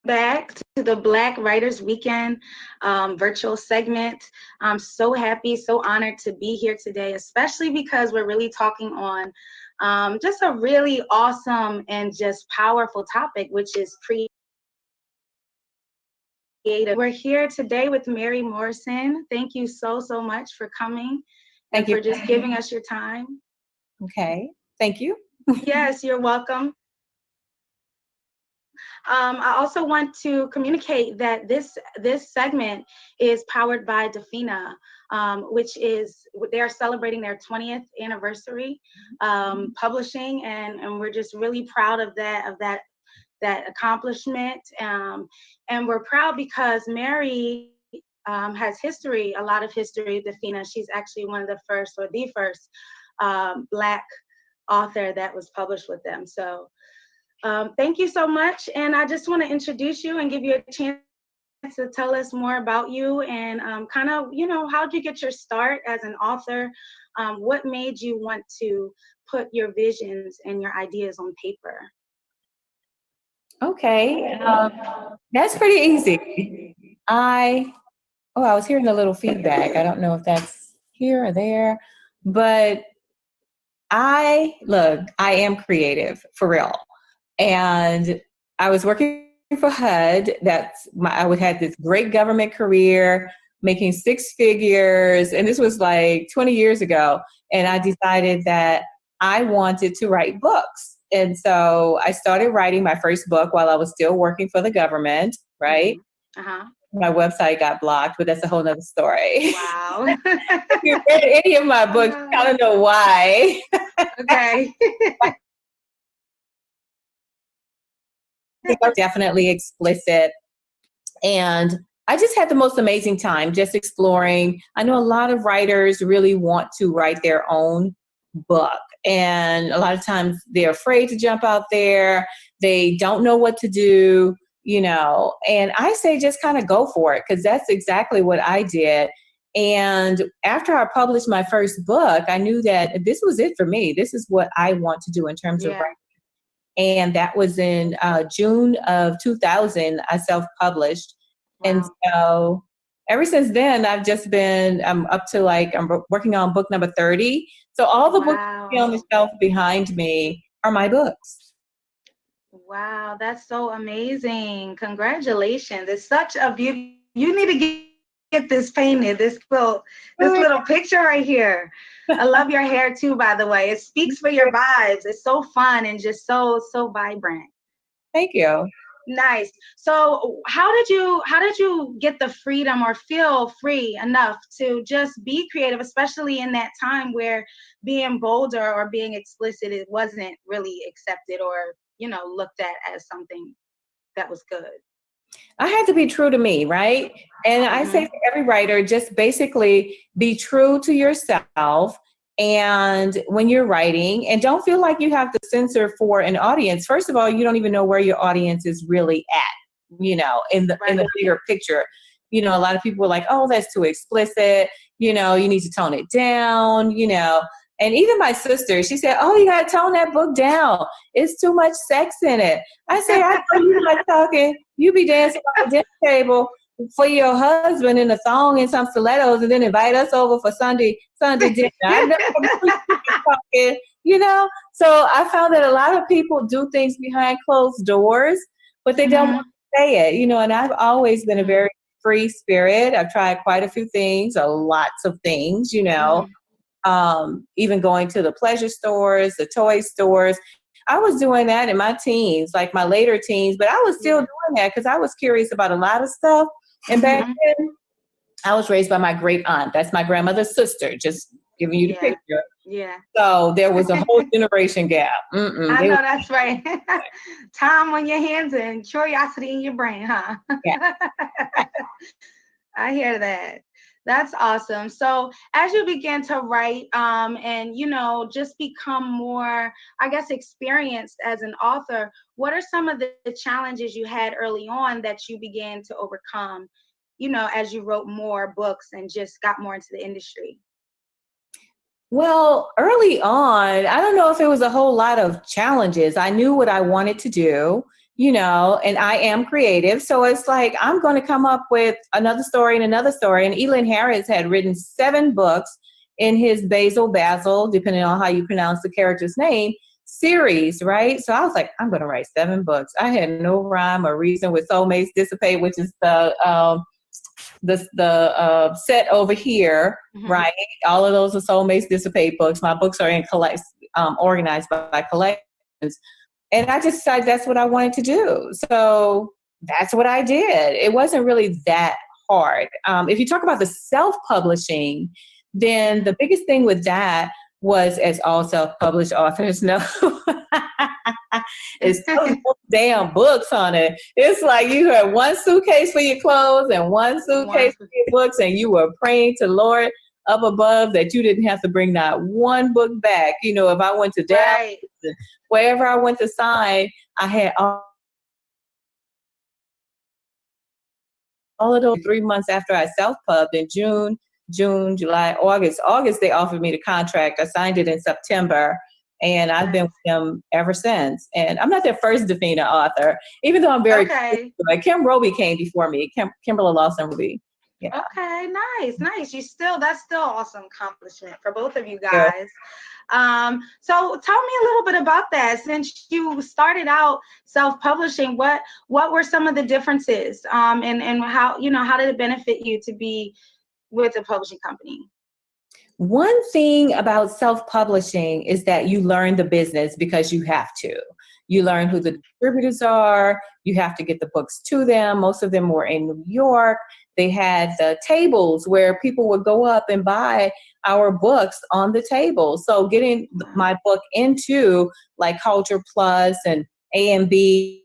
back to the Black Writers Weekend virtual segment. I'm so happy, so honored to be here today, especially because we're really talking on just a really awesome and just powerful topic, which is creative. We're here today with Mary Morrison. Thank you so much for coming and Thank you for just giving us your time. Okay, thank you. Yes, you're welcome. I also want to communicate that this segment is powered by Dafina, which is they are celebrating their 20th anniversary publishing, and we're just really proud of that accomplishment. And we're proud because Mary has history, a lot of history. Dafina, she's actually one of the first, or the first, Black author that was published with them. So. Thank you so much. And I just want to introduce you and give you a chance to tell us more about you and kind of, how'd you get your start as an author? What made you want to put your visions and your ideas on paper? Okay, that's pretty easy. I was hearing a little feedback. I don't know if that's here or there, but I am creative for real. And I was working for HUD. I would have this great government career, making six figures. And this was like 20 years ago. And I decided that I wanted to write books. And so I started writing my first book while I was still working for the government, right? Uh-huh. My website got blocked, but that's a whole nother story. Wow. If you read any of my books, you kind of know why. Okay. Definitely explicit. And I just had the most amazing time just exploring. I know a lot of writers really want to write their own book. And a lot of times they're afraid to jump out there. They don't know what to do, and I say just kind of go for it, because that's exactly what I did. And after I published my first book, I knew that this was it for me. This is what I want to do in terms of writing. And that was in June of 2000, I self-published. Wow. And so ever since then, I've just been, I'm working on book number 30. So all the books on the shelf behind me are my books. Wow, that's so amazing. Congratulations. It's such a beauty. You need to get this painted, this little picture right here. I love your hair too, by the way. It speaks for your vibes. It's so fun and just so vibrant. Thank you. Nice. So how did you get the freedom or feel free enough to just be creative, especially in that time where being bolder or being explicit, it wasn't really accepted or, looked at as something that was good? I had to be true to me, right? And I say to every writer, just basically be true to yourself. And when you're writing, and don't feel like you have to censor for an audience. First of all, you don't even know where your audience is really at, in the bigger picture. A lot of people are like, oh, that's too explicit. You need to tone it down, And even my sister, she said, oh, you got to tone that book down. It's too much sex in it. I say, I know you like talking. You be dancing on the dinner table for your husband in a thong and some stilettos, and then invite us over for Sunday dinner. I know talking, So I found that a lot of people do things behind closed doors, but they don't want to say it, And I've always been a very free spirit. I've tried quite a few things, lots of things, even going to the pleasure stores, the toy stores. I was doing that in my teens, like my later teens, but I was still doing that because I was curious about a lot of stuff. And back then, I was raised by my great aunt. That's my grandmother's sister, just giving you the picture. Yeah. So there was a whole generation gap. I know that's right. Time on your hands and curiosity in your brain, huh? Yeah. I hear that. That's awesome. So as you begin to write and, just become more, I guess, experienced as an author, what are some of the challenges you had early on that you began to overcome, as you wrote more books and just got more into the industry? Well, early on, I don't know if it was a whole lot of challenges. I knew what I wanted to do. and I am creative. So it's like, I'm going to come up with another story and another story. And Elin Harris had written 7 books in his Basil, depending on how you pronounce the character's name, series, right? So I was like, I'm going to write 7 books. I had no rhyme or reason with Soulmates Dissipate, which is the set over here, right? All of those are Soulmates Dissipate books. My books are organized by collections. And I just decided that's what I wanted to do. So that's what I did. It wasn't really that hard. If you talk about the self-publishing, then the biggest thing with that was, as all self-published authors know, it's those damn books on it. It's like you had one suitcase for your clothes and one suitcase for your books, and you were praying to Lord up above that you didn't have to bring not one book back. If I went to Dallas, wherever I went to sign, I had all of those 3 months after I self-pubbed in June, July, August. August, they offered me the contract. I signed it in September, and I've been with them ever since. And I'm not their first Dafina author, even though I'm very like Kim Roby came before me, Kimberly Lawson Roby. Yeah. Okay, nice. That's still awesome accomplishment for both of you guys. Yeah. So tell me a little bit about that. Since you started out self-publishing, what were some of the differences? And how did it benefit you to be with a publishing company? One thing about self-publishing is that you learn the business because you have to. You learn who the distributors are. You have to get the books to them. Most of them were in New York. They had the tables where people would go up and buy our books on the table. So getting my book into like Culture Plus and A&B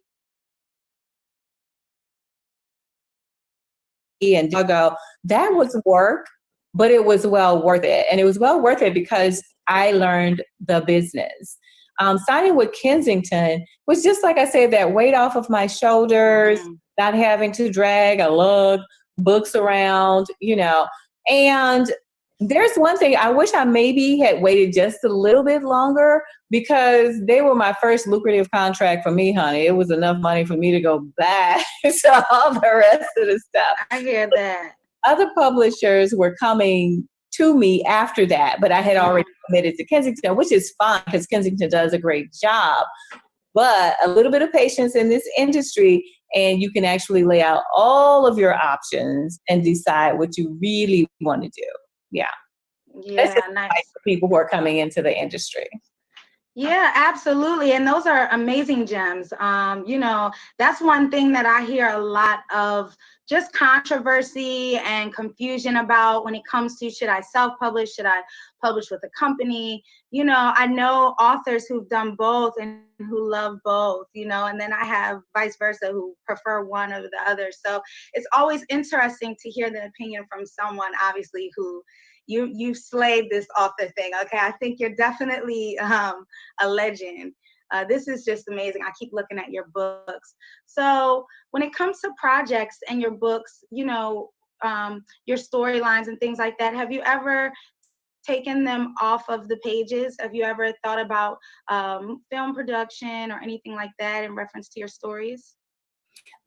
and Duggo, that was work, but it was well worth it. And it was well worth it because I learned the business. Signing with Kensington was just, like I said, that weight off of my shoulders, not having to drag a lug, books around, and there's one thing I wish I maybe had waited just a little bit longer, because they were my first lucrative contract for me, honey. It was enough money for me to go back to all the rest of the stuff. I hear that. Other publishers were coming to me after that, but I had already committed to Kensington, which is fine because Kensington does a great job. But a little bit of patience in this industry, and you can actually lay out all of your options and decide what you really want to do. Yeah. Yeah, nice. For people who are coming into the industry. Yeah, absolutely. And those are amazing gems. That's one thing that I hear a lot of, just controversy and confusion about when it comes to, should I self-publish? Should I publish with a company? I know authors who've done both and who love both, and then I have vice versa who prefer one over the other. So it's always interesting to hear the opinion from someone, obviously, who you slayed this author thing. Okay, I think you're definitely a legend. This is just amazing. I keep looking at your books. So when it comes to projects and your books, your storylines and things like that, have you ever taken them off of the pages? Have you ever thought about film production or anything like that in reference to your stories?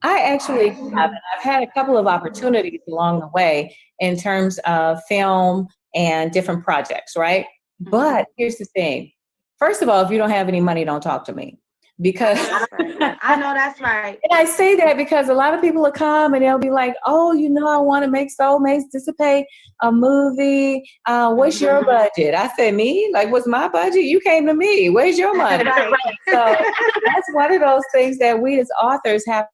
I actually have. I've had a couple of opportunities along the way in terms of film and different projects, right? But here's the thing. First of all, if you don't have any money, don't talk to me. Because I know that's right. And I say that because a lot of people will come and they'll be like, oh, I want to make Soulmates Dissipate a movie. What's your budget? I said, me? Like, what's my budget? You came to me. Where's your money? Right. So that's one of those things that we as authors have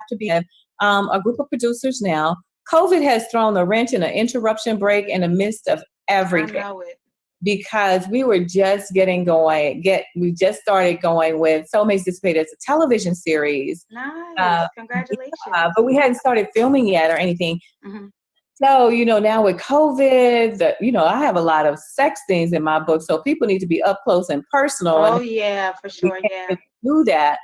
to be in. A group of producers now. COVID has thrown a wrench and an interruption break in the midst of everything. I know it. Because we were just getting going. We just started going with Soulmates Dissipate as a television series. Nice. Congratulations. But we hadn't started filming yet or anything. So, now with COVID, I have a lot of sex scenes in my book, so people need to be up close and personal. Oh, yeah, for sure. Yeah. Do that.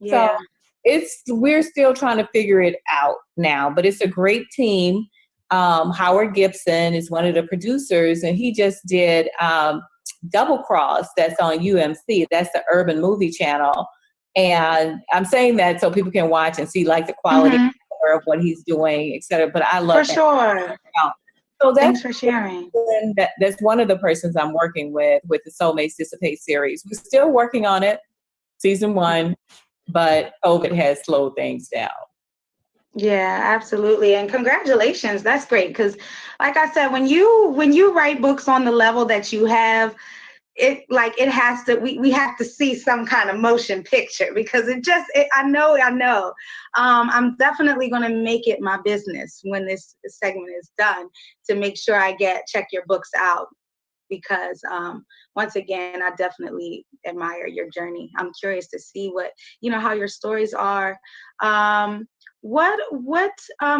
Yeah. So we're still trying to figure it out now, but it's a great team. Howard Gibson is one of the producers, and he just did Double Cross that's on UMC. That's the Urban Movie Channel. And I'm saying that so people can watch and see like the quality of what he's doing, et cetera. But I love For sure. So Thanks for sharing. That's one of the persons I'm working with the Soulmates Dissipate series. We're still working on it, season 1, but COVID has slowed things down. Yeah, absolutely. And congratulations. That's great. Because like I said, when you write books on the level that you have, it has to, we have to see some kind of motion picture, because I know. I'm definitely going to make it my business when this segment is done to make sure I check your books out, because once again, I definitely admire your journey. I'm curious to see how your stories are. What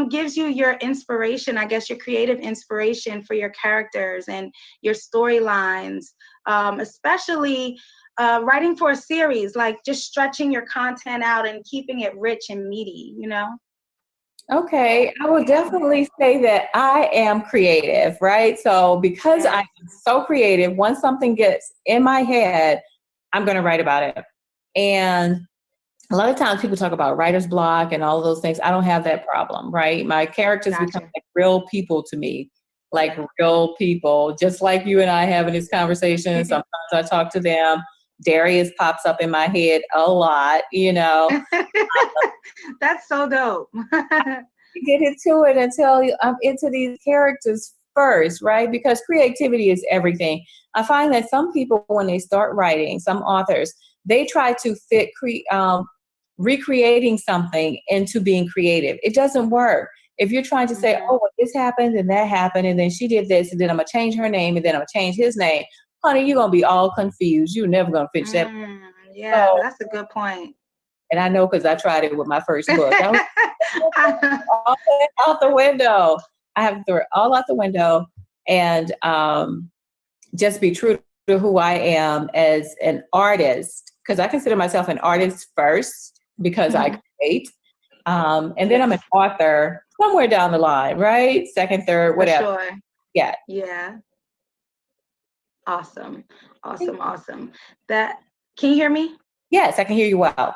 gives you your inspiration, I guess your creative inspiration for your characters and your storylines, especially writing for a series, like just stretching your content out and keeping it rich and meaty, Okay, I will definitely say that I am creative, right? So because I'm so creative, once something gets in my head, I'm going to write about it. And a lot of times people talk about writer's block and all of those things. I don't have that problem, right? My characters become like real people to me, like real people, just like you and I having this conversation. Sometimes I talk to them. Darius pops up in my head a lot, That's so dope. Get into it until I'm into these characters first, right? Because creativity is everything. I find that some people, when they start writing, some authors, they try to fit recreating something into being creative. It doesn't work. If you're trying to say, oh, well, this happened and that happened, and then she did this, and then I'm going to change her name, and then I'm going to change his name, honey, you're going to be all confused. You're never going to finish that. Yeah, so, that's a good point. And I know because I tried it with my first book. I was out the window. I have to throw it all out the window and just be true to who I am as an artist, because I consider myself an artist first because I create. And then I'm an author somewhere down the line, right? Second, third, whatever. For sure. Yeah. Yeah. Awesome. Can you hear me? Yes, I can hear you well.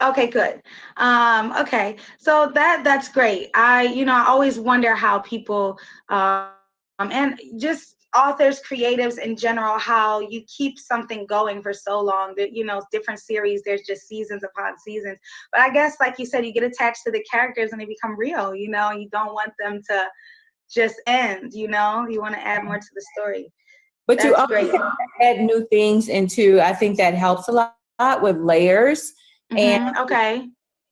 Okay, good. Okay, so that's great. I always wonder how people, and just authors, creatives in general, how you keep something going for so long. That different series, there's just seasons upon seasons. But I guess, like you said, you get attached to the characters and they become real. You don't want them to just end. You want to add more to the story. But that's you always add new things into. I think that helps a lot with layers. And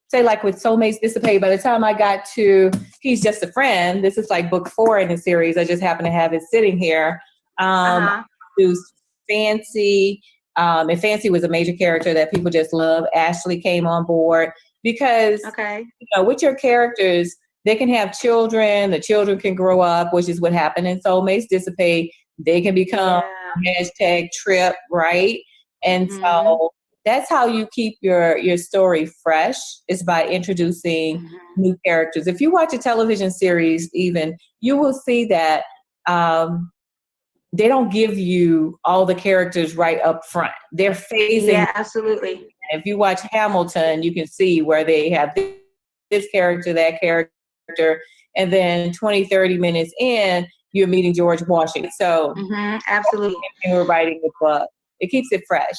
say like with Soulmates Dissipate, by the time I got to He's Just a Friend, this is like book 4 in the series. I just happen to have it sitting here. Introduced Fancy, and Fancy was a major character that people just love. Ashley came on board because with your characters, they can have children. The children can grow up, which is what happened in Soulmates Dissipate. They can become #trip, right? And so that's how you keep your story fresh, is by introducing new characters. If you watch a television series, even, you will see that they don't give you all the characters right up front. They're phasing. Yeah, absolutely. If you watch Hamilton, you can see where they have this character, that character, and then 20, 30 minutes in, you're meeting George Washington. So absolutely. When we're writing the book, it keeps it fresh.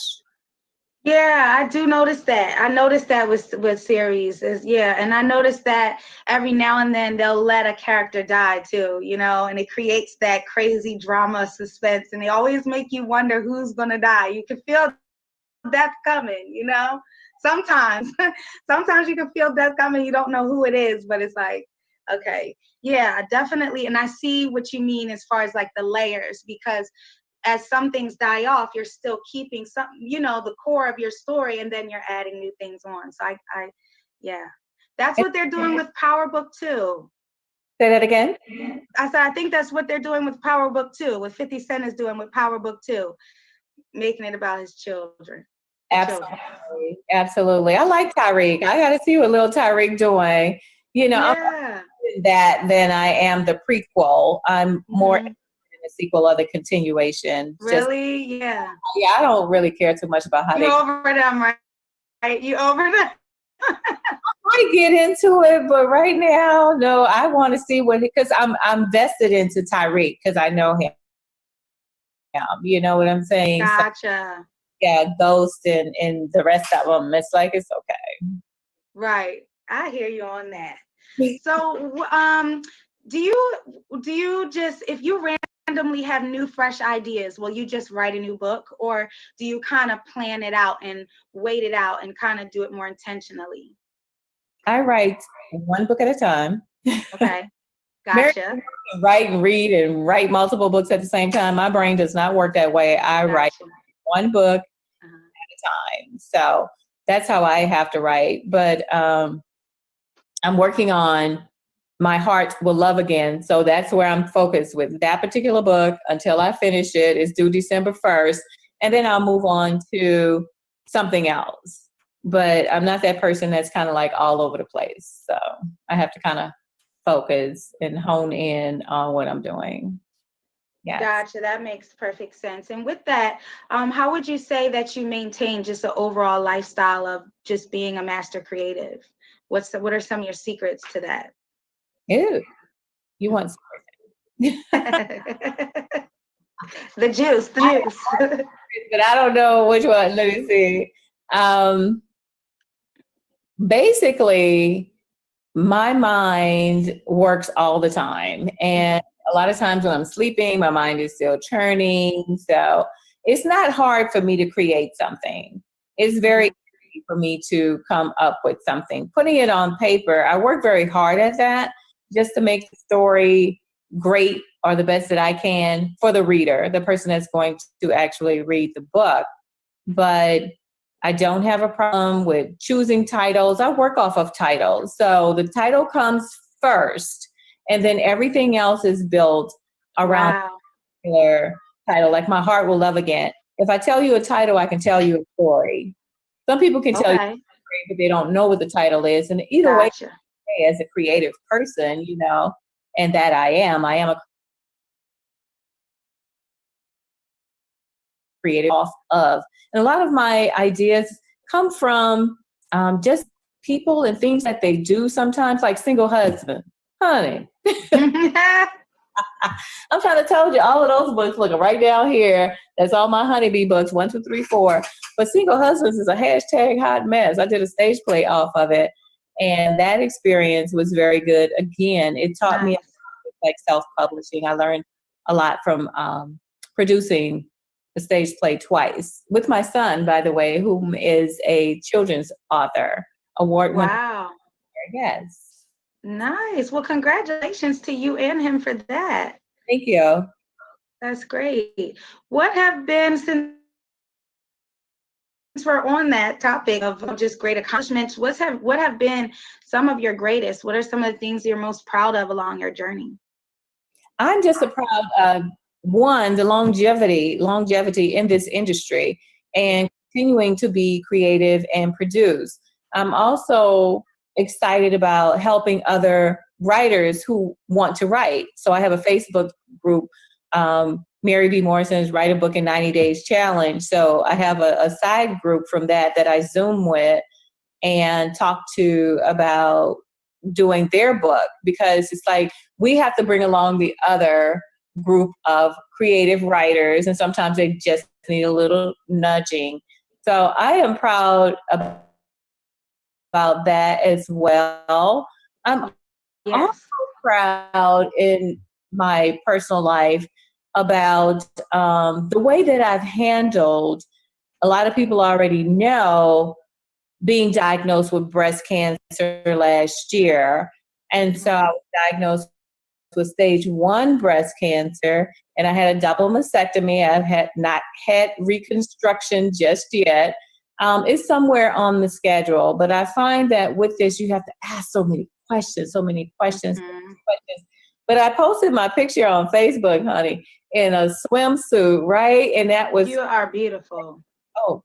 Yeah, I do notice that. I noticed that with series and I noticed that every now and then they'll let a character die too, and it creates that crazy drama, suspense, and they always make you wonder who's gonna die. You can feel death coming, Sometimes you can feel death coming. You don't know who it is, but it's like, okay, yeah, definitely. And I see what you mean as far as like the layers, because as some things die off, you're still keeping some, the core of your story, and then you're adding new things on. So that's what they're doing with Power Book 2. Say that again. I said, I think that's what they're doing with Power Book 2, what 50 Cent is doing with Power Book 2, making it about his children. Absolutely. I like Tyreek. I got to see what little Tyreek doing. I'm more that than I am the prequel. I'm more the sequel or the continuation. Just, Really? Yeah. yeah, I don't really care too much about how You they over them, right? You over them? might get into it, but right now, no, I want to see what, because I'm vested into Tyreek because I know him. You know what I'm saying? So, Gotcha. yeah, Ghost and the rest of them. It's like, it's okay. Right. I hear you on that. So, do you just, if you randomly have new fresh ideas, will you just write a new book, or do you kind of plan it out and wait it out and kind of do it more intentionally? I write one book at a time. Okay. Mary Gotcha. can write and write multiple books at the same time. My brain does not work that way. I write Gotcha. one book Uh-huh. time. So that's how I have to write. But I'm working on My Heart Will Love Again. So that's where I'm focused with that particular book until I finish it. It's due December 1st. And then I'll move on to something else. But I'm not that person that's kind of like all over the place. So I have to kind of focus and hone in on what I'm doing. Yes. Gotcha. That makes perfect sense. And with that, how would you say that you maintain just the overall lifestyle of just being a master creative? What are some of your secrets to that? Ew. You want The juice, the juice. but I don't know which one. Let me see. Basically, my mind works all the time. And a lot of times when I'm sleeping, my mind is still churning. So it's not hard for me to create something. It's very easy for me to come up with something. Putting it on paper, I work very hard at that just to make the story great or the best that I can for the reader, the person that's going to actually read the book. But I don't have a problem with choosing titles. I work off of titles. So the title comes first, and then everything else is built around Wow. a particular title, like My Heart Will Love Again. If I tell you a title, I can tell you a story. Some people can tell you a Okay. story, but they don't know what the title is. And either way, Gotcha. as a creative person, you know, and that I am a creative off of. And a lot of my ideas come from just people and things that they do sometimes, like single husband. Honey, I'm trying to tell you, all of those books, look right down here. That's all my honeybee books, 1, 2, 3, 4. But single husbands is a hashtag hot mess. I did a stage play off of it. And that experience was very good. Again, it taught me Nice. like self-publishing. I learned a lot from producing the stage play twice with my son, by the way, whom is a children's author, award-winning. Wow. Yes. Nice. Well, congratulations to you and him for that. Thank you. That's great. What have been, since we're on that topic of just great accomplishments, what have been some of your greatest? What are some of the things you're most proud of along your journey? I'm just so proud of one, the longevity in this industry and continuing to be creative and produce. I'm also excited about helping other writers who want to write. So I have a Facebook group, Mary V. Morrison's Write a Book in 90 Days Challenge. So I have a side group from that I Zoom with and talk to about doing their book, because it's like we have to bring along the other group of creative writers, and sometimes they just need a little nudging. So I am proud about that as well. I'm also Yes. proud in my personal life about the way that I've handled. A lot of people already know being diagnosed with breast cancer last year. And so I was diagnosed with stage 1 breast cancer, and I had a double mastectomy. I had not had reconstruction just yet. It's somewhere on the schedule, but I find that with this, you have to ask so many questions. Mhm. But I posted my picture on Facebook, honey, in a swimsuit, right? And that was, You are beautiful. oh,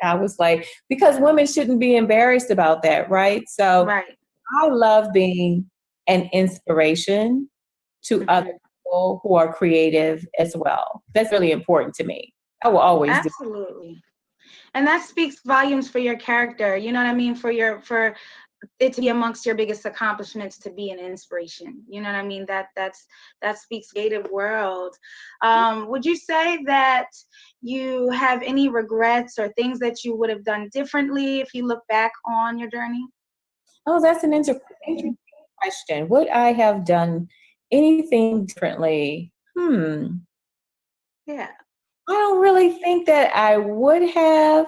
I was like, because women shouldn't be embarrassed about that, right? So Right. I love being an inspiration to others. Mhm. people who are creative as well. That's really important to me. I will always do. Absolutely. And that speaks volumes for your character. You know what I mean? For it to be amongst your biggest accomplishments, to be an inspiration. You know what I mean? That speaks creative world. Would you say that you have any regrets or things that you would have done differently if you look back on your journey? Oh, that's an interesting question. Would I have done anything differently? Yeah. I don't really think that I would have.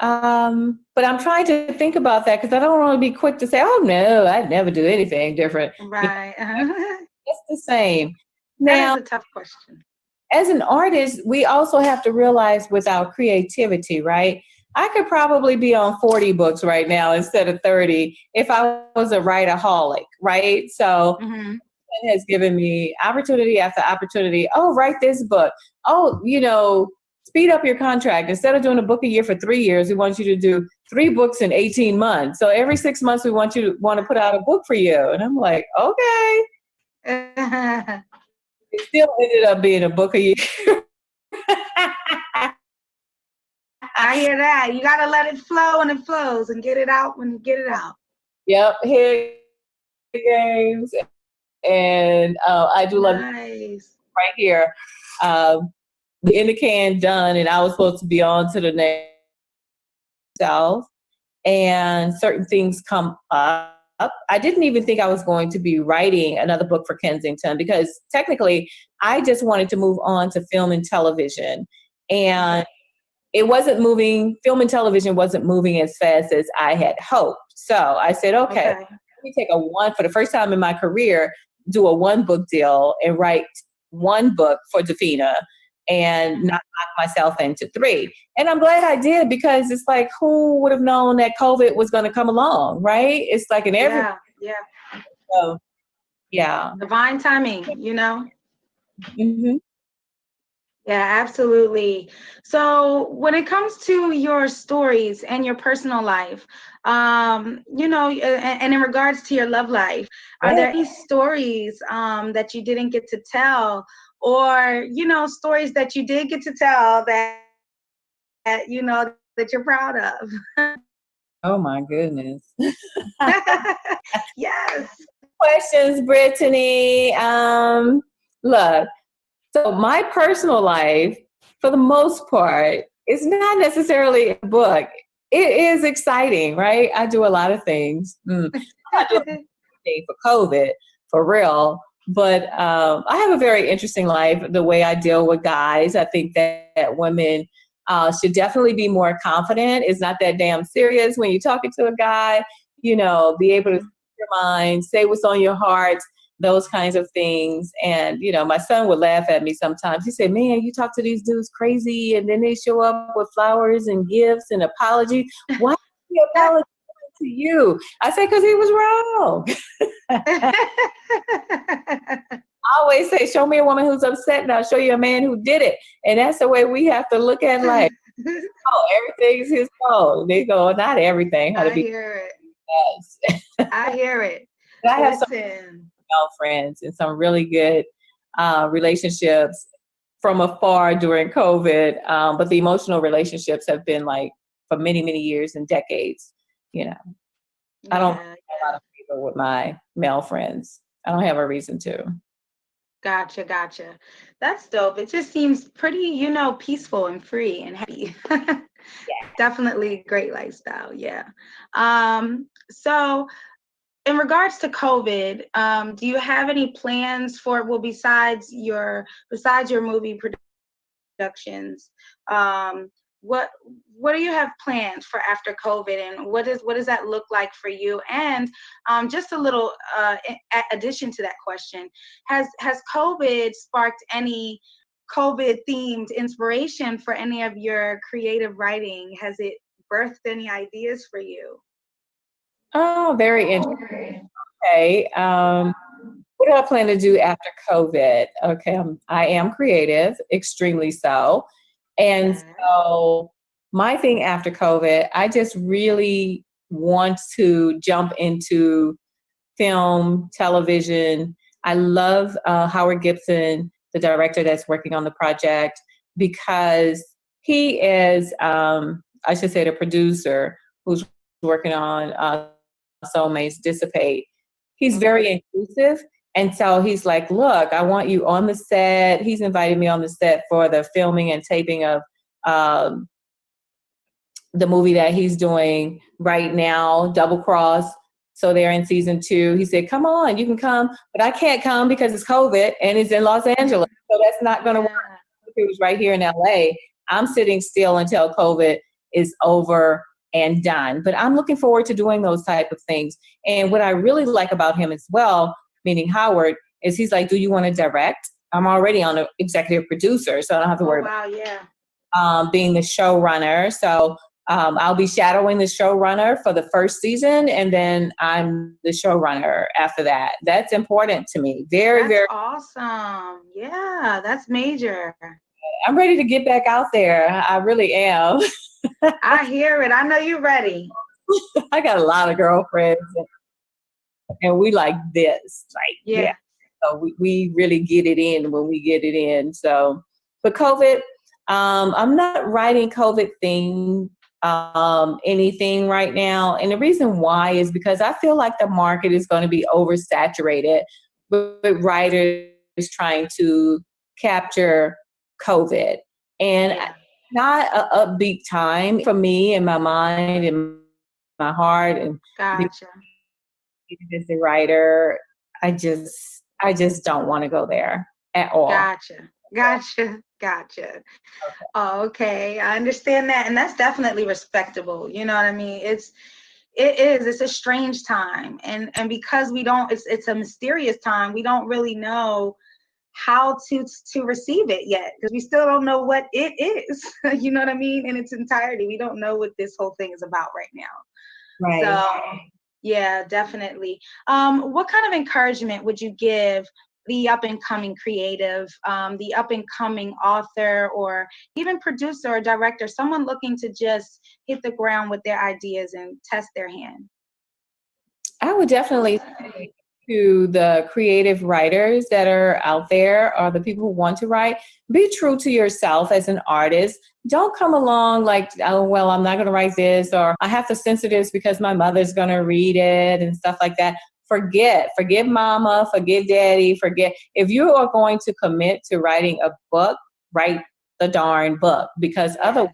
But I'm trying to think about that because I don't want to be quick to say, oh no, I'd never do anything different. Right. It's the same. That is Now, a tough question. as an artist, we also have to realize with our creativity, right? I could probably be on 40 books right now instead of 30 if I was a writeraholic, right? So Hmm. it has given me opportunity after opportunity. Oh, write this book. Oh, speed up your contract. Instead of doing a book a year for 3 years, we want you to do 3 books in 18 months. So every 6 months, we want to put out a book for you. And I'm like, okay. It still ended up being a book a year. I hear that. You gotta let it flow when it flows and get it out when you get it out. Yep, here games. And I do love Nice. right here. The in the can done, and I was supposed to be on to the next self, and certain things come up. I didn't even think I was going to be writing another book for Kensington because technically I just wanted to move on to film and television. And it wasn't moving, film and television wasn't moving as fast as I had hoped. So I said, okay, Okay. let me take for the first time in my career, do a 1 book deal and write 1 book for Dafina and not knock myself into 3. And I'm glad I did because it's like, who would have known that COVID was going to come along, right? It's like in every, Yeah. Yeah. so, yeah. Divine timing. Mm-hmm. Yeah, absolutely. So when it comes to your stories and your personal life, and in regards to your love life, are Yeah. there any stories that you didn't get to tell, or stories that you did get to tell that you're proud of? Oh my goodness. Yes. Questions, Brittany. Look, so my personal life, for the most part, is not necessarily a book. It is exciting, right? I do a lot of things. I'm not doing anything for COVID, for real. But I have a very interesting life, the way I deal with guys. I think that women should definitely be more confident. It's not that damn serious when you're talking to a guy, be able to speak your mind, say what's on your heart, those kinds of things. And, my son would laugh at me sometimes. He said, man, you talk to these dudes crazy and then they show up with flowers and gifts and apologies. Why did he apologize to you? I said, because he was wrong. I always say, show me a woman who's upset and I'll show you a man who did it. And that's the way we have to look at life. Oh, everything's his fault. They go, not everything. How to I be hear it. yes. I hear it. I have some Listen. friends and some really good relationships from afar during COVID. But the emotional relationships have been like for many, many years and decades. I don't have Yeah. a lot of favor with my male friends. I don't have a reason to. Gotcha. That's dope. It just seems pretty, peaceful and free and happy. Definitely great lifestyle. Yeah. So in regards to COVID, do you have any plans besides your movie productions? What do you have planned for after COVID, and what does that look like for you? And just a little addition to that question, has COVID sparked any COVID themed inspiration for any of your creative writing? Has it birthed any ideas for you? Oh, very interesting. Okay. What do I plan to do after COVID? Okay, I am creative, extremely so. And Yeah. so my thing after COVID, I just really want to jump into film, television. I love Howard Gibson, the director that's working on the project, because he is, I should say, the producer who's working on Soulmates Dissipate. He's very inclusive. And so he's like, look, I want you on the set. He's invited me on the set for the filming and taping of um, the movie that he's doing right now, Double Cross. So they're in season 2. He said, come on, you can come, but I can't come because it's COVID and it's in Los Angeles. So that's not going to work. If it was right here in LA, I'm sitting still until COVID is over and done. But I'm looking forward to doing those type of things. And what I really like about him as well, meaning Howard, is he's like, do you want to direct? I'm already on an executive producer, so I don't have to worry about being the showrunner. So I'll be shadowing the showrunner for the first season, and then I'm the showrunner after that. That's important to me. Very awesome. Yeah, that's major. I'm ready to get back out there. I really am. I hear it. I know you're ready. I got a lot of girlfriends, and we like this. Yeah. So we really get it in when we get it in. So, but COVID, I'm not writing COVID thing anything right now. And the reason why is because I feel like the market is going to be oversaturated with writers trying to capture COVID. And not an upbeat time for me in my mind and my heart. And gotcha. As a writer, I just don't want to go there at all. Gotcha. Okay, I understand that, and that's definitely respectable. You know what I mean? It's a strange time, and because we don't, it's a mysterious time. We don't really know how to receive it yet, because we still don't know what it is. You know what I mean? In its entirety, we don't know what this whole thing is about right now. Right. So yeah, definitely. What kind of encouragement would you give the up and coming creative, the up and coming author, or even producer or director, someone looking to just hit the ground with their ideas and test their hand? I would definitely say to the creative writers that are out there, or the people who want to write, be true to yourself as an artist. Don't come along like, oh, well, I'm not going to write this, or I have to censor this because my mother's going to read it and stuff like that. Forget mama, forget daddy, if you are going to commit to writing a book, write the darn book, because otherwise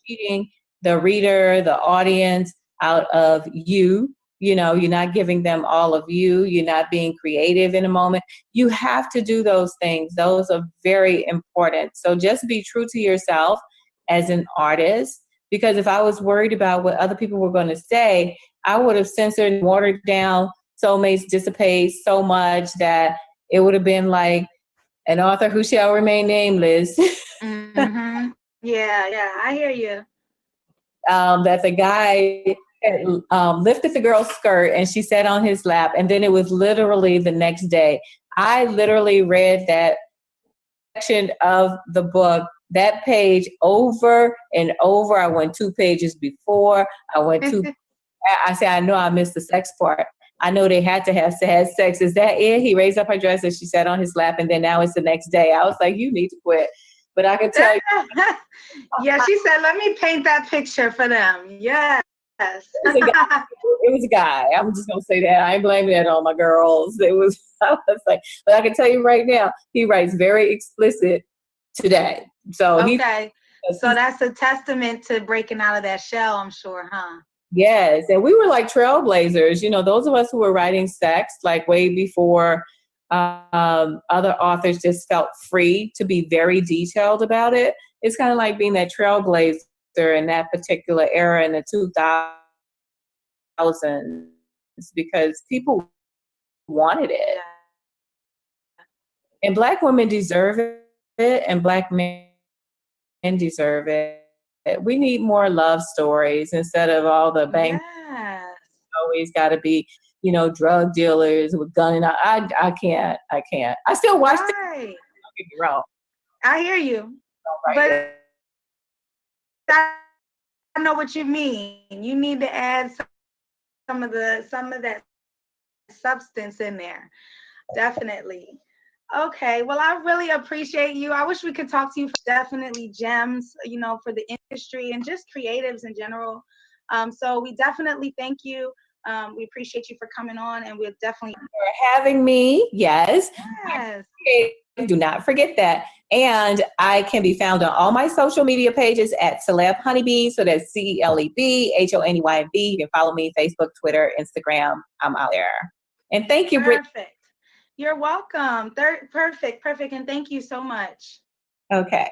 you're cheating the reader, the audience out of you. You know, you're not giving them all of you. You're not being creative in a moment. You have to do those things. Those are very important. So just be true to yourself as an artist, because if I was worried about what other people were going to say, I would have censored and watered down Soulmates Dissipate so much that it would have been like an author who shall remain nameless. Mm-hmm. Yeah, I hear you. That the guy lifted the girl's skirt and she sat on his lap, and then it was literally the next day. I literally read that section of the book, that page, over and over. I went 2 pages before. I said, I know I missed the sex part. I know they had to have had sex. Is that it? He raised up her dress and she sat on his lap, and then now it's the next day. I was like, you need to quit. But I can tell you. Yeah, she said, let me paint that picture for them. Yes. It was a guy. I'm just going to say that. I ain't blaming that on my girls. I was like, but I can tell you right now, he writes very explicit today. So okay. So that's a testament to breaking out of that shell, I'm sure, huh? Yes. And we were like trailblazers, you know, those of us who were writing sex like way before other authors just felt free to be very detailed about it. It's kind of like being that trailblazer in that particular era in the 2000s, because people wanted it. And Black women deserve it, and Black men deserve it. We need more love stories instead of all the bang. Always got to be, you know, drug dealers with gun. And I can't. I still watch it. Don't get me wrong. I hear you. But I know what you mean. You need to add some of that substance in there. Definitely. Okay, well, I really appreciate you. I wish we could talk to you for definitely gems, for the industry and just creatives in general. So we definitely thank you. We appreciate you for coming on, and we'll definitely. For having me. Yes. Yes. Do not forget that. And I can be found on all my social media pages at Celeb Honeybee. So that's CelebHoneyB. You can follow me Facebook, Twitter, Instagram. I'm out there. And thank you, Brittany. Perfect. You're welcome. Perfect. And thank you so much. Okay.